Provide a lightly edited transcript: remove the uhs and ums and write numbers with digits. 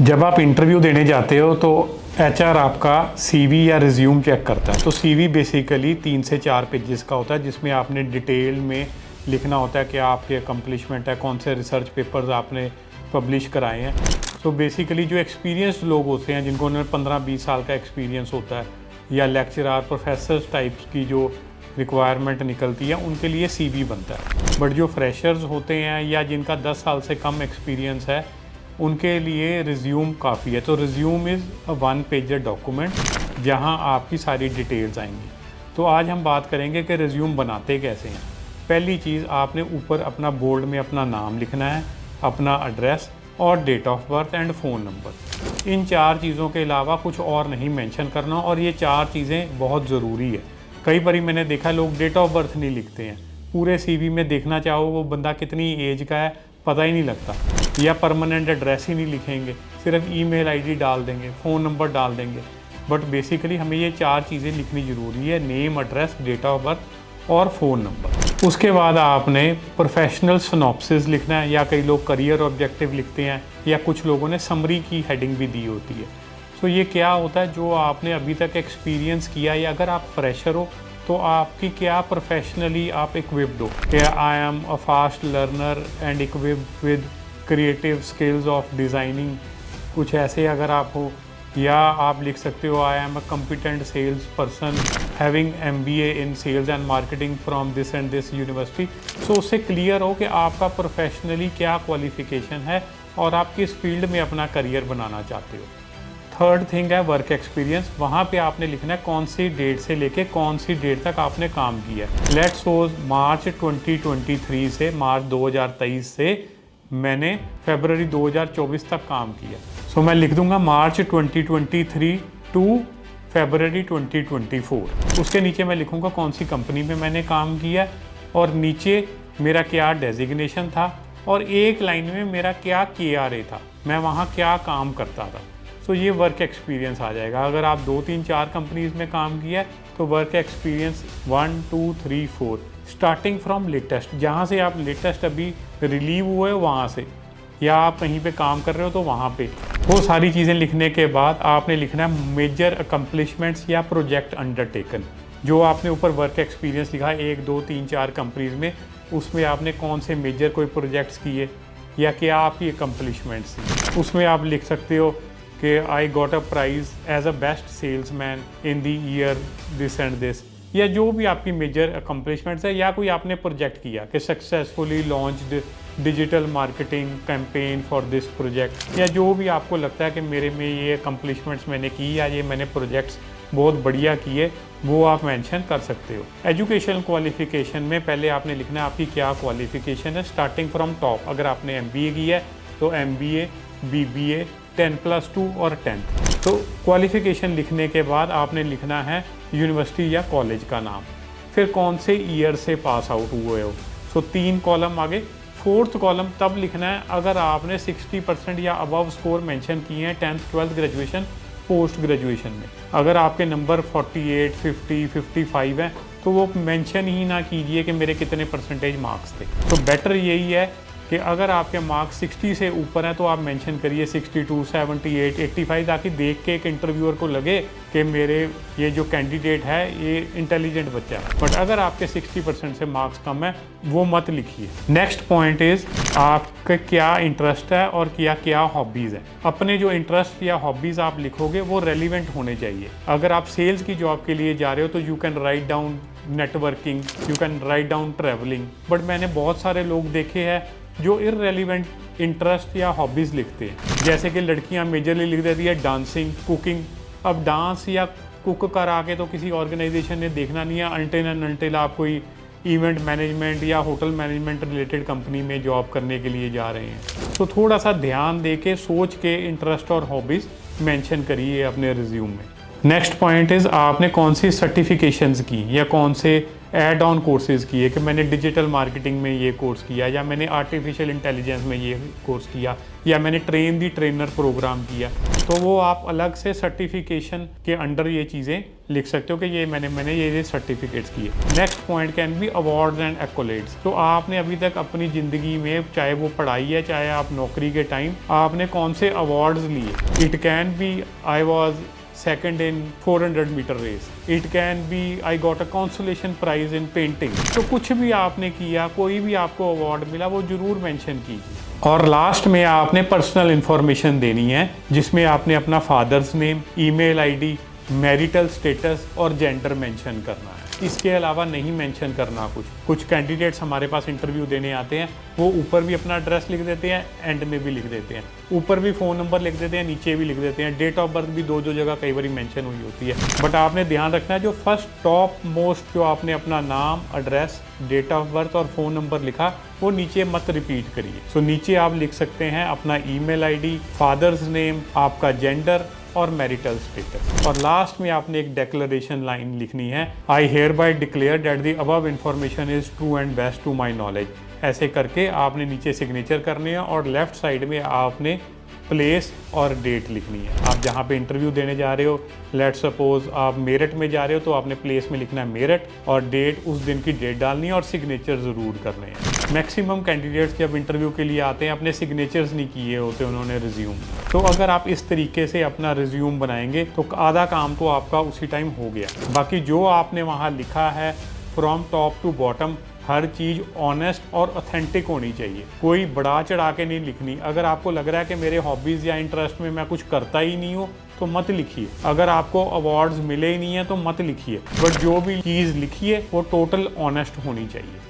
जब आप इंटरव्यू देने जाते हो तो एचआर आपका सीवी या रिज्यूम चेक करता है। तो सीवी बेसिकली 3 से 4 पेजेस का होता है, जिसमें आपने डिटेल में लिखना होता है कि आपके अकम्पलिशमेंट है, कौन से रिसर्च पेपर्स आपने पब्लिश कराए हैं। तो बेसिकली जो एक्सपीरियंस्ड लोग होते हैं, जिनको 15-20 साल का एक्सपीरियंस होता है, या लेक्चरर प्रोफेसर टाइप्स की जो रिक्वायरमेंट निकलती है, उनके लिए सीवी बनता है। बट जो फ्रेशर्स होते हैं या जिनका 10 साल से कम एक्सपीरियंस है, उनके लिए रिज्यूम काफ़ी है। तो resume is a 1 pager document जहां आपकी सारी डिटेल्स आएंगी। तो आज हम बात करेंगे कि रिज्यूम बनाते कैसे हैं। पहली चीज़, आपने ऊपर अपना बोल्ड में अपना नाम लिखना है, अपना एड्रेस और date of birth and phone number. इन 4 चीज़ों के अलावा कुछ और नहीं मेंशन करना, और ये 4 चीज़ें बहुत ज़रूरी है। कई बार मैंने देखा लोग डेट ऑफ बर्थ नहीं लिखते हैं। पूरे सीवी में देखना चाहो वो बंदा कितनी एज का है पता ही नहीं लगता, या परमानेंट एड्रेस ही नहीं लिखेंगे, सिर्फ ईमेल आईडी डाल देंगे, फ़ोन नंबर डाल देंगे। बट बेसिकली हमें ये 4 चीज़ें लिखनी ज़रूरी है, name, address, date of birth और फ़ोन नंबर। उसके बाद आपने प्रोफेशनल सिनॉप्सिस लिखना है, या कई लोग करियर ऑब्जेक्टिव लिखते हैं, या कुछ लोगों ने समरी की हेडिंग भी दी होती है। तो ये क्या होता है, जो आपने अभी तक एक्सपीरियंस किया, या अगर आप फ्रेशर हो तो आपकी क्या प्रोफेशनली आप इक्विप्ड हो। I am a fast learner and equipped with creative skills of designing, कुछ ऐसे अगर आप हो। या आप लिख सकते हो I am a competent sales person having MBA in sales and marketing from this and this university. So उससे क्लियर हो कि आपका प्रोफेशनली क्या क्वालिफिकेशन है और आप किस फील्ड में अपना करियर बनाना चाहते हो। थर्ड थिंग है वर्क एक्सपीरियंस। वहाँ पे आपने लिखना है कौन सी डेट से लेके कौन सी डेट तक आपने काम किया है। लेट्स सपोज मार्च 2023 से मार्च 2023 से मैंने फरवरी 2024 तक काम किया। सो मैं लिख दूंगा मार्च 2023 टू फरवरी 2024। उसके नीचे मैं लिखूंगा कौन सी कंपनी में मैंने काम किया, और नीचे मेरा क्या डेजिग्नेशन था, और एक लाइन में मेरा क्या KRA था, मैं वहाँ क्या काम करता था। सो ये वर्क एक्सपीरियंस आ जाएगा। अगर आप 2, 3, 4 कंपनीज़ में काम किया है तो work experience 1, 2, 3, 4 starting from latest, जहाँ से आप लेटेस्ट अभी रिलीव हुए हो वहाँ से, या आप कहीं पे काम कर रहे हो तो वहाँ पे। वो सारी चीज़ें लिखने के बाद आपने लिखना है मेजर अकम्पलिशमेंट्स या प्रोजेक्ट अंडरटेकन। जो आपने ऊपर वर्क एक्सपीरियंस लिखा है 1, 2, 3, 4 कंपनीज़ में, उसमें आपने कौन से मेजर कोई प्रोजेक्ट्स किए या क्या आपकी अकम्पलिशमेंट्स थी। उसमें आप लिख सकते हो कि I got a prize as a best salesman in the year this and this, या जो भी आपकी मेजर अकम्पलिशमेंट्स है, या कोई आपने प्रोजेक्ट किया कि successfully launched digital marketing campaign for this project, या जो भी आपको लगता है कि मेरे में ये अकम्पलिशमेंट्स मैंने की, या ये मैंने प्रोजेक्ट्स बहुत बढ़िया किए, वो आप मेंशन कर सकते हो। एजुकेशन क्वालिफिकेशन में पहले आपने लिखना है आपकी क्या क्वालिफिकेशन है, स्टार्टिंग फ्रॉम टॉप। अगर आपने MBA की है तो MBA, BBA, 10+2 और 10th। तो क्वालिफिकेशन लिखने के बाद आपने लिखना है यूनिवर्सिटी या कॉलेज का नाम, फिर कौन से ईयर से पास आउट हुए हो। सो 3 कॉलम आगे। 4th कॉलम तब लिखना है अगर आपने 60% या अबव स्कोर मेंशन किए हैं 10th, 12th graduation, post graduation में। अगर आपके नंबर 48, 50, 55 हैं तो वो मेंशन ही ना कीजिए कि मेरे कितने परसेंटेज मार्क्स थे। तो बेटर यही है कि अगर आपके मार्क्स 60 से ऊपर हैं तो आप मेंशन करिए 62, 78, 85, ताकि देख के एक इंटरव्यूअर को लगे कि मेरे ये जो कैंडिडेट है ये इंटेलिजेंट बच्चा है। बट अगर आपके 60% से मार्क्स कम है वो मत लिखिए। नेक्स्ट पॉइंट इज़ आपका क्या इंटरेस्ट है और क्या हॉबीज़ है। अपने जो इंटरेस्ट या हॉबीज़ आप लिखोगे वो रेलिवेंट होने चाहिए। अगर आप सेल्स की जॉब के लिए जा रहे हो तो you can write down networking, you can write down travelling. But मैंने बहुत सारे लोग देखे हैं जो इररेलेवेंट इंटरेस्ट या हॉबीज़ लिखते हैं, जैसे कि लड़कियां मेजरली लिख देती है डांसिंग, कुकिंग। अब डांस या कुक करा के तो किसी ऑर्गेनाइजेशन ने देखना नहीं है अनटिल आप कोई इवेंट मैनेजमेंट या होटल मैनेजमेंट रिलेटेड कंपनी में जॉब करने के लिए जा रहे हैं। तो थोड़ा सा ध्यान दे के सोच के इंटरेस्ट और हॉबीज़ मेंशन करिए अपने रिज्यूम में। नेक्स्ट पॉइंट इज़ आपने कौन सी सर्टिफिकेशंस की या कौन से ऐड ऑन कोर्सेज़ किए कि मैंने डिजिटल मार्केटिंग में ये कोर्स किया या मैंने आर्टिफिशियल इंटेलिजेंस में ये कोर्स किया या मैंने ट्रेन दी ट्रेनर प्रोग्राम किया। तो वो आप अलग से सर्टिफिकेशन के अंडर ये चीज़ें लिख सकते हो कि ये मैंने ये सर्टिफिकेट्स किए। Next point can be awards and accolades. तो आपने अभी तक अपनी ज़िंदगी में, चाहे वो पढ़ाई है चाहे आप नौकरी के टाइम, आपने कौन से अवार्ड्स लिए। It can be I was second in 400 meter race. It can be I got a consolation prize in painting. तो कुछ भी आपने किया, कोई भी आपको अवार्ड मिला, वो जरूर मेंशन कीजिए। और लास्ट में आपने पर्सनल इंफॉर्मेशन देनी है जिसमें आपने अपना father's name, email ID, marital status और जेंडर मेंशन करना है। इसके अलावा नहीं मेंशन करना। कुछ कैंडिडेट्स हमारे पास इंटरव्यू देने आते हैं, वो ऊपर भी अपना एड्रेस लिख देते हैं, एंड में भी लिख देते हैं, ऊपर भी फ़ोन नंबर लिख देते हैं, नीचे भी लिख देते हैं, डेट ऑफ बर्थ भी दो जगह कई बार मेंशन हुई होती है। बट आपने ध्यान रखना है जो फर्स्ट टॉप मोस्ट जो आपने अपना नाम, एड्रेस, डेट ऑफ बर्थ और फ़ोन नंबर लिखा वो नीचे मत रिपीट करिए। सो नीचे आप लिख सकते हैं अपना ईमेल आईडी, फादर्स नेम, आपका जेंडर और मैरिटल स्टेटस। और लास्ट में आपने एक डिक्लेरेशन लाइन लिखनी है, I hereby declare that the above information is true and best to my knowledge. ऐसे करके आपने नीचे सिग्नेचर करने हैं और लेफ्ट साइड में आपने प्लेस और डेट लिखनी है। आप जहाँ पे इंटरव्यू देने जा रहे हो, लेट सपोज आप मेरठ में जा रहे हो तो आपने प्लेस में लिखना है मेरठ और डेट, उस दिन की डेट डालनी है और सिग्नेचर ज़रूर करने हैं। मैक्सिमम कैंडिडेट्स जब इंटरव्यू के लिए आते हैं अपने सिग्नेचर्स नहीं किए होते उन्होंने रिज्यूम। तो अगर आप इस तरीके से अपना रिज्यूम बनाएंगे तो आधा काम तो आपका उसी टाइम हो गया। बाकी जो आपने वहाँ लिखा है फ्रॉम टॉप टू बॉटम हर चीज़ ऑनेस्ट और ऑथेंटिक होनी चाहिए, कोई बढ़ा चढ़ा के नहीं लिखनी। अगर आपको लग रहा है कि मेरे हॉबीज़ या इंटरेस्ट में मैं कुछ करता ही नहीं हूँ तो मत लिखिए। अगर आपको अवार्ड्स मिले ही नहीं है तो मत लिखिए, बट जो भी चीज़ लिखिए वो टोटल ऑनेस्ट होनी चाहिए।